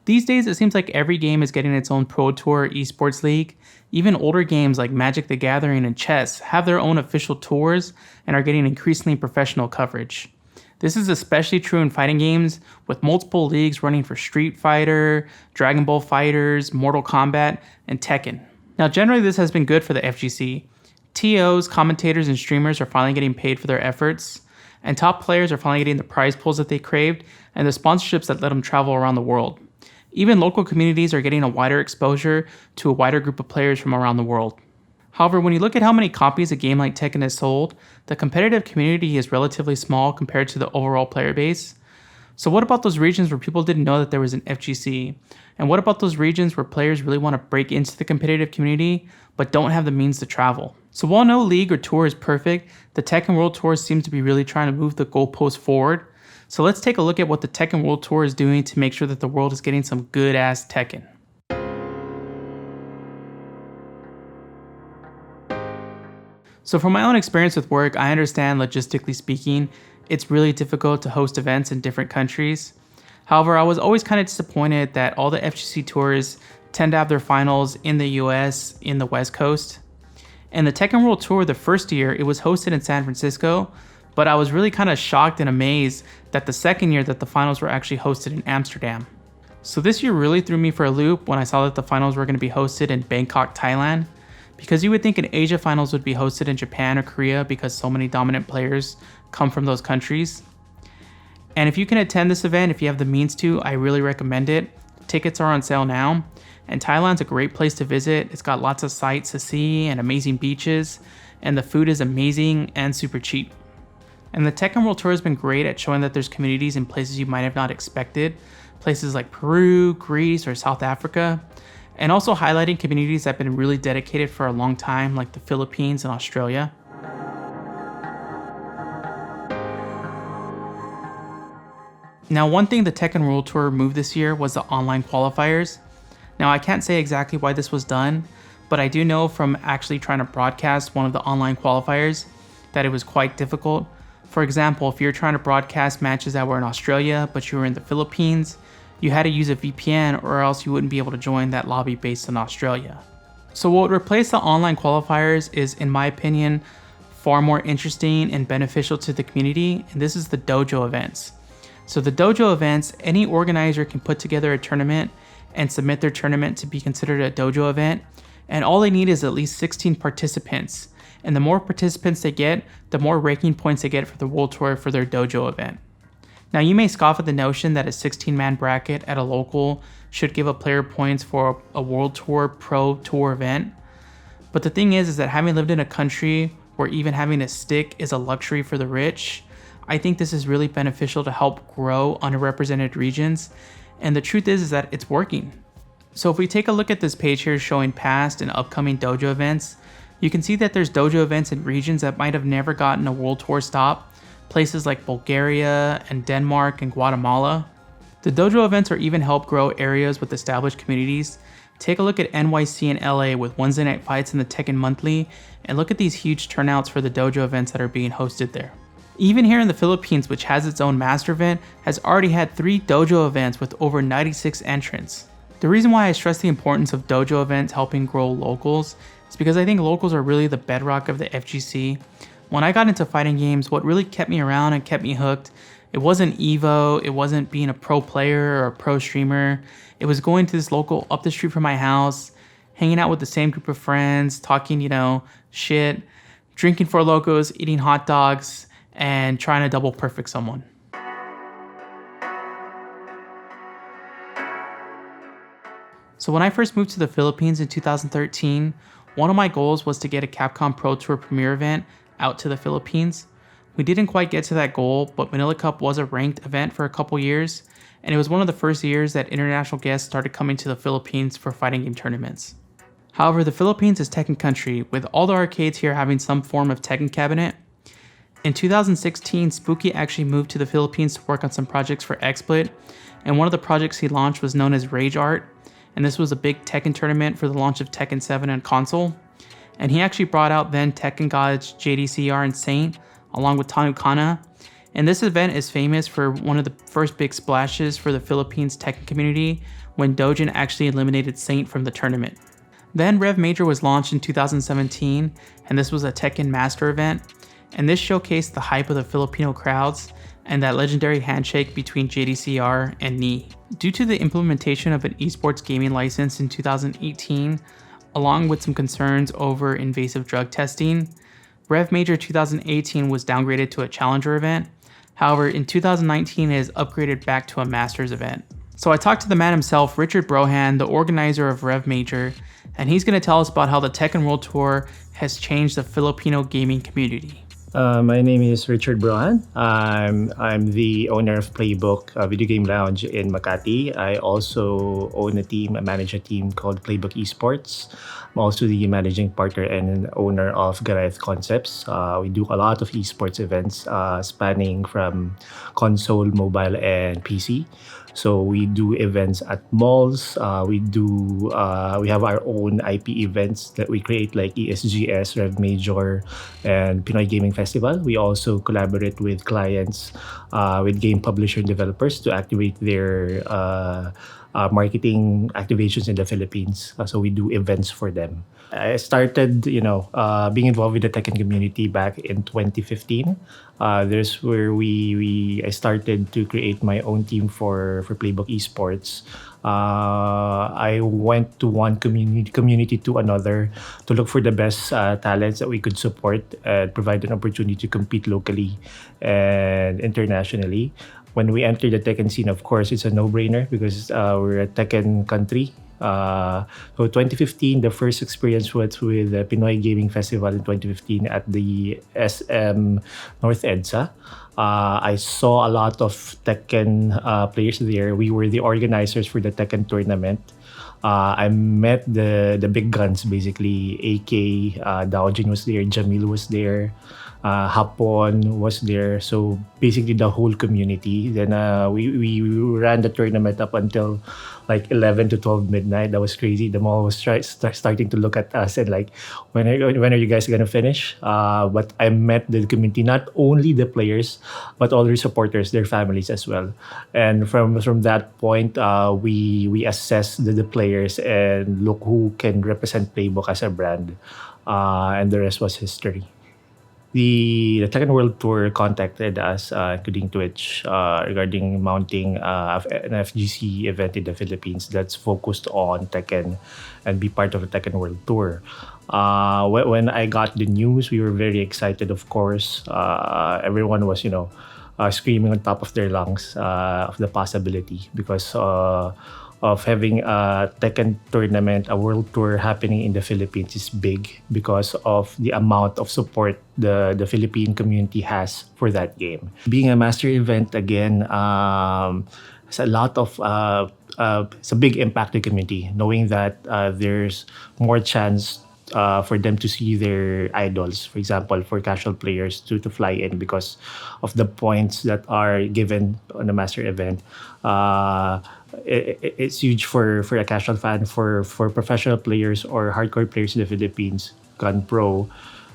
These days, it seems like every game is getting its own Pro Tour esports league. Even older games like Magic the Gathering and chess have their own official tours and are getting increasingly professional coverage. This is especially true in fighting games, with multiple leagues running for Street Fighter, Dragon Ball FighterZ, Mortal Kombat, and Tekken. Now, generally this has been good for the FGC. TOs, commentators, and streamers are finally getting paid for their efforts, and top players are finally getting the prize pools that they craved and the sponsorships that let them travel around the world. Even local communities are getting a wider exposure to a wider group of players from around the world. However, when you look at how many copies a game like Tekken has sold, the competitive community is relatively small compared to the overall player base. So what about those regions where people didn't know that there was an FGC? And what about those regions where players really want to break into the competitive community but don't have the means to travel? So while no league or tour is perfect, the Tekken World Tour seems to be really trying to move the goalposts forward. So let's take a look at what the Tekken World Tour is doing to make sure that the world is getting some good-ass Tekken. So from my own experience with work, I understand, logistically speaking, it's really difficult to host events in different countries. However, I was always kind of disappointed that all the FGC tours tend to have their finals in the US, in the West Coast. And the Tekken World Tour, the first year, it was hosted in San Francisco, but I was really kind of shocked and amazed that the second year that the finals were actually hosted in Amsterdam. So this year really threw me for a loop when I saw that the finals were going to be hosted in Bangkok, Thailand, because you would think an Asia finals would be hosted in Japan or Korea because so many dominant players come from those countries. And if you can attend this event, if you have the means to, I really recommend it. Tickets are on sale now, and Thailand's a great place to visit. It's got lots of sights to see and amazing beaches, and the food is amazing and super cheap. And the Tekken World Tour has been great at showing that there's communities in places you might have not expected, places like Peru, Greece, or South Africa, and also highlighting communities that have been really dedicated for a long time, like the Philippines and Australia. Now, one thing the Tekken World Tour moved this year was the online qualifiers. Now, I can't say exactly why this was done, but I do know from actually trying to broadcast one of the online qualifiers that it was quite difficult. For example, if you're trying to broadcast matches that were in Australia, but you were in the Philippines, you had to use a VPN or else you wouldn't be able to join that lobby based in Australia. So what would replace the online qualifiers is, in my opinion, far more interesting and beneficial to the community, and this is the Dojo Events. So the Dojo Events, any organizer can put together a tournament and submit their tournament to be considered a Dojo event, and all they need is at least 16 participants. And the more participants they get, the more ranking points they get for the World Tour for their Dojo event. Now, you may scoff at the notion that a 16-man bracket at a local should give a player points for a World Tour Pro Tour event, but the thing is that having lived in a country where even having a stick is a luxury for the rich, I think this is really beneficial to help grow underrepresented regions, and the truth is that it's working. So if we take a look at this page here showing past and upcoming Dojo events, you can see that there's Dojo events in regions that might have never gotten a World Tour stop, places like Bulgaria and Denmark and Guatemala. The Dojo events are even help grow areas with established communities. Take a look at NYC and LA with Wednesday night fights in the Tekken Monthly, and look at these huge turnouts for the Dojo events that are being hosted there. Even here in the Philippines, which has its own master event, has already had 3 Dojo events with over 96 entrants. The reason why I stress the importance of Dojo events helping grow locals is because I think locals are really the bedrock of the FGC. When I got into fighting games, what really kept me around and kept me hooked, it wasn't Evo, it wasn't being a pro player or a pro streamer. It was going to this local up the street from my house, hanging out with the same group of friends, talking, shit, drinking Four Locos, eating hot dogs, and trying to double perfect someone. So when I first moved to the Philippines in 2013, one of my goals was to get a Capcom Pro Tour Premier event out to the Philippines. We didn't quite get to that goal, but Manila Cup was a ranked event for a couple years, and it was one of the first years that international guests started coming to the Philippines for fighting game tournaments. However, the Philippines is Tekken country, with all the arcades here having some form of Tekken cabinet. In 2016, Spooky actually moved to the Philippines to work on some projects for XSplit, and one of the projects he launched was known as Rage Art, and this was a big Tekken tournament for the launch of Tekken 7 on console. And he actually brought out then Tekken gods JDCR and Saint, along with Tanu Kana. And this event is famous for one of the first big splashes for the Philippines Tekken community, when Dojin actually eliminated Saint from the tournament. Then Rev Major was launched in 2017, and this was a Tekken Master event, and this showcased the hype of the Filipino crowds and that legendary handshake between JDCR and Ni. Due to the implementation of an esports gaming license in 2018, along with some concerns over invasive drug testing, Rev Major 2018 was downgraded to a challenger event. However, in 2019 it is upgraded back to a Masters event. So I talked to the man himself, Richard Brougham, the organizer of Rev Major, and he's going to tell us about how the Tekken World Tour has changed the Filipino gaming community. My name is Richard Brougham. I'm the owner of Playbook, a video game lounge in Makati. I also own I manage a team called Playbook Esports. I'm also the managing partner and owner of Gareth Concepts. We do a lot of esports events spanning from console, mobile, and PC. So we do events at malls. We have our own IP events that we create, like ESGS, Rev Major, and Pinoy Gaming Festival. We also collaborate with clients, with game publisher and developers to activate their marketing activations in the Philippines. So we do events for them. I started, being involved with the Tekken community back in 2015. There's where I started to create my own team for Playbook Esports. I went to one community to another to look for the best talents that we could support and provide an opportunity to compete locally and internationally. When we entered the Tekken scene, of course, it's a no-brainer because we're a Tekken country. So 2015, the first experience was with the Pinoy Gaming Festival in 2015 at the SM North EDSA. I saw a lot of Tekken players there. We were the organizers for the Tekken tournament. I met the big guns, basically. AK, Daojin was there, Jamil was there, Hapon was there. So basically the whole community. Then we ran the tournament up until like 11 to 12 midnight. That was crazy. The mall was starting to look at us and like, when are you guys gonna finish? But I met the community, not only the players, but all their supporters, their families as well. And from that point, we assess the players and look who can represent Playbook as a brand. And the rest was history. The Tekken World Tour contacted us, including Twitch, regarding mounting an FGC event in the Philippines that's focused on Tekken and be part of the Tekken World Tour. When I got the news, we were very excited, of course. Everyone was, screaming on top of their lungs of the possibility because of having a Tekken tournament, a world tour happening in the Philippines is big because of the amount of support the Philippine community has for that game. Being a master event, again, it's a lot of it's a big impact to the community, knowing that there's more chance for them to see their idols, for example, for casual players to fly in because of the points that are given on a master event. It's huge for a casual fan, for professional players or hardcore players in the Philippines, Gun Pro.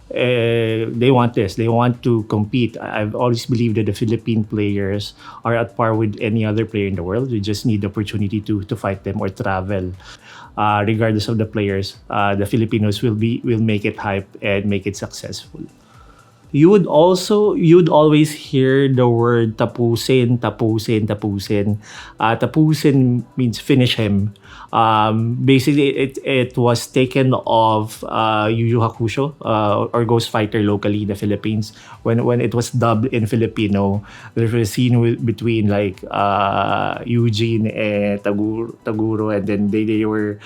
They want this. They want to compete. I've always believed that the Philippine players are at par with any other player in the world. We just need the opportunity to fight them or travel. Regardless of the players, the Filipinos will make it hype and make it successful. You'd always hear the word tapusin, tapusin, tapusin. Tapusin means finish him. Basically, it was taken off Yu Yu Hakusho or Ghost Fighter locally in the Philippines. When it was dubbed in Filipino, there was a scene between like Eugene and Taguro, and then they were.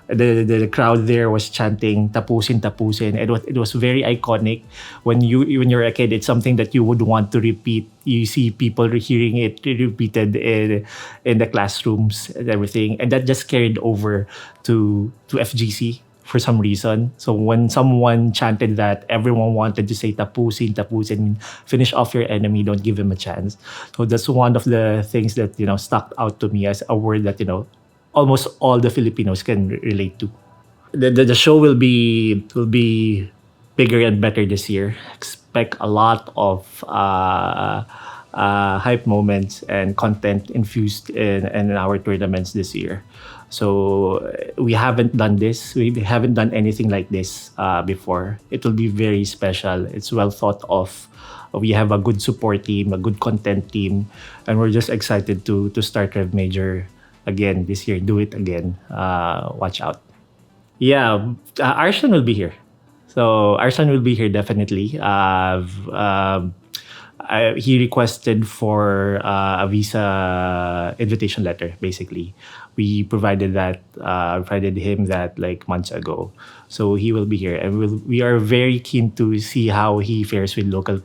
The crowd there was chanting tapusin tapusin. It was very iconic. When you're a kid, it's something that you would want to repeat. You see people hearing it repeated in the classrooms and everything, and that just carried over to FGC for some reason. So when someone chanted that, everyone wanted to say tapusin tapusin, finish off your enemy, don't give him a chance. So that's one of the things that stuck out to me as a word that almost all the Filipinos can relate to. The show will be bigger and better this year. Expect a lot of hype moments and content infused in our tournaments this year. So we haven't done this. We haven't done anything like this before. It will be very special. It's well thought of. We have a good support team, a good content team, and we're just excited to start Rev Major again this year. Do it again. Watch out. Yeah, Arshan will be here. So Arshan will be here definitely. He requested for a visa invitation letter. Basically, we provided that. Provided him that like months ago. So he will be here, and we are very keen to see how he fares with local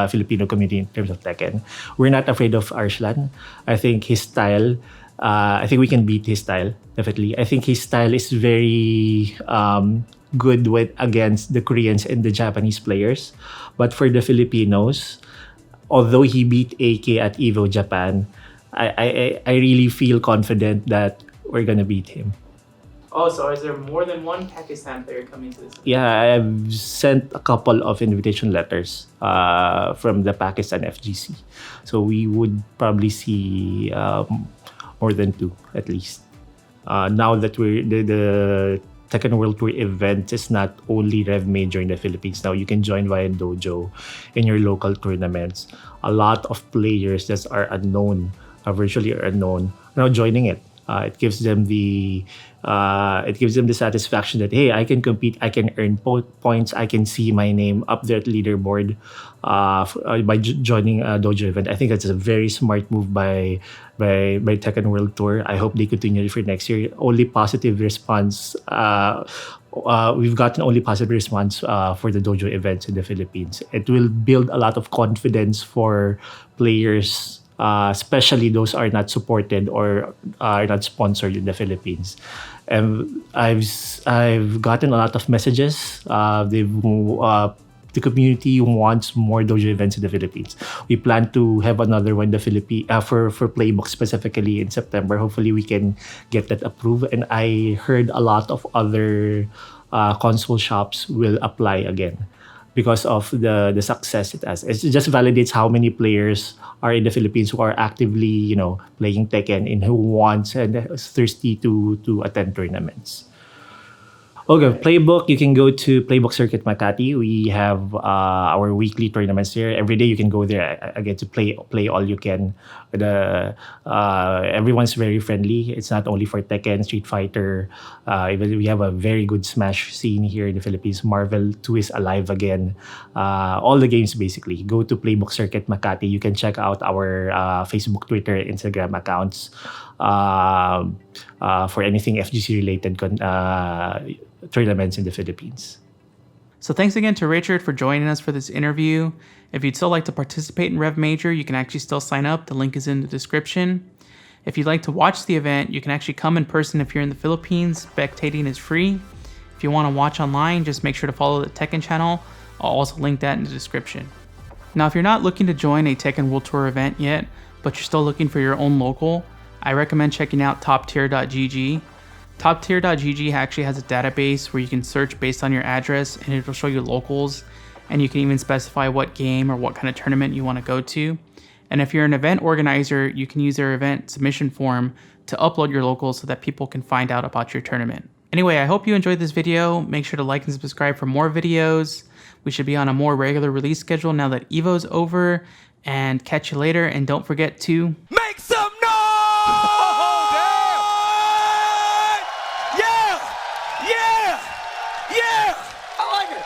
Filipino community in terms of Tekken. We're not afraid of Arslan. I think his style. I think we can beat his style definitely. I think his style is very good with against the Koreans and the Japanese players. But for the Filipinos, although he beat AK at Evo Japan, I really feel confident that we're gonna beat him. Oh, so is there more than one Pakistan player coming to this? Yeah, I've sent a couple of invitation letters from the Pakistan FGC. So we would probably see more than two at least. Now that the Tekken World Tour event is not only Rev Major in the Philippines. Now you can join via Dojo in your local tournaments. A lot of players that are unknown, virtually unknown, are now joining it. It gives them the satisfaction that hey, I can compete, I can earn points, I can see my name up there at leaderboard by joining a Dojo event. I think that's a very smart move by Tekken World Tour. I hope they continue for next year. Only positive response. We've gotten only positive response for the Dojo events in the Philippines. It will build a lot of confidence for players. Especially those are not supported or are not sponsored in the Philippines. And I've gotten a lot of messages. The community wants more Dojo events in the Philippines. We plan to have another one in the Philippines for Playbook specifically in September. Hopefully we can get that approved. And I heard a lot of other console shops will apply again because of the success it has. It just validates how many players are in the Philippines who are actively, playing Tekken and who wants and is thirsty to attend tournaments. Okay, Playbook, you can go to Playbook Circuit Makati. We have our weekly tournaments there. Every day you can go there. I get to play all you can. Everyone's very friendly. It's not only for Tekken, Street Fighter. Even we have a very good Smash scene here in the Philippines. Marvel 2 is alive again. All the games basically. Go to Playbook Circuit Makati. You can check out our Facebook, Twitter, Instagram accounts for anything FGC related tournaments in the Philippines. So thanks again to Richard for joining us for this interview. If you'd still like to participate in Rev Major, you can actually still sign up. The link is in the description. If you'd like to watch the event, you can actually come in person if you're in the Philippines. Spectating is free. If you want to watch online, just make sure to follow the Tekken channel. I'll also link that in the description. Now, if you're not looking to join a Tekken World Tour event yet, but you're still looking for your own local, I recommend checking out toptier.gg. Toptier.gg actually has a database where you can search based on your address and it will show you locals, and you can even specify what game or what kind of tournament you want to go to. And if you're an event organizer, you can use their event submission form to upload your locals so that people can find out about your tournament. Anyway, I hope you enjoyed this video. Make sure to like and subscribe for more videos. We should be on a more regular release schedule now that Evo's over, and catch you later. And don't forget to make some noise! Yeah! Yeah!